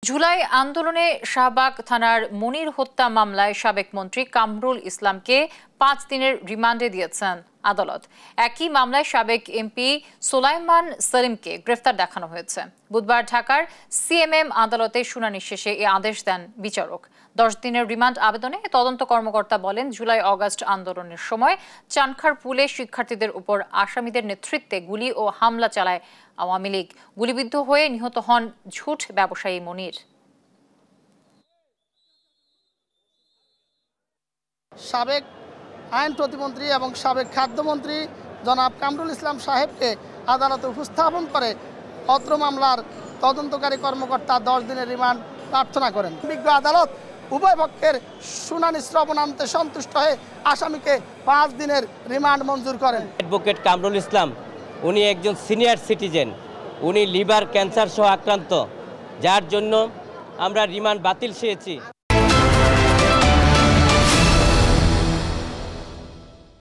জুলাই আন্দোলনে শাহবাগ থানার মনির হত্যা মামলায় সাবেক মন্ত্রী কামরুল ইসলামকে ৫ দিনের রিমান্ডে দিয়েছেন আদালত। একই মামলায় সাবেক এমপি সোলাইমান সলিমকে গ্রেফতার দেখানো হয়েছে। বুধবার ঢাকার সিএমএম আদালতে শুনানি শেষে এই আদেশ দেন বিচারক। ১০ দিনের রিমান্ড আবেদনে তদন্ত কর্মকর্তা বলেন, জুলাই অগাস্ট আন্দোলনের সময় চানখার পুলে শিক্ষার্থীদের উপর আসামিদের নেতৃত্বে গুলি ও হামলা চালায় আওয়ামী লীগ। গুলিবিদ্ধ হয়ে নিহত হন ঝুট ব্যবসায়ী মনির। সাবেক আইন প্রতিমন্ত্রী এবং সাবেক খাদ্যমন্ত্রী জনাব কামরুল ইসলাম সাহেবকে আদালতে উপস্থাপন করে অত্র মামলার তদন্তকারী কর্মকর্তা ১০ দিনের রিমান্ড প্রার্থনা করেন। বিজ্ঞ আদালত উভয় পক্ষের শুনানি শ্রবণান্তে সন্তুষ্ট হয়ে আসামিকে ৫ দিনের রিমান্ড মঞ্জুর করেন। অ্যাডভোকেট কামরুল ইসলাম উনি একজন সিনিয়র সিটিজেন, উনি লিভার ক্যান্সার সহ আক্রান্ত, যার জন্য আমরা রিমান্ড বাতিল চেয়েছি।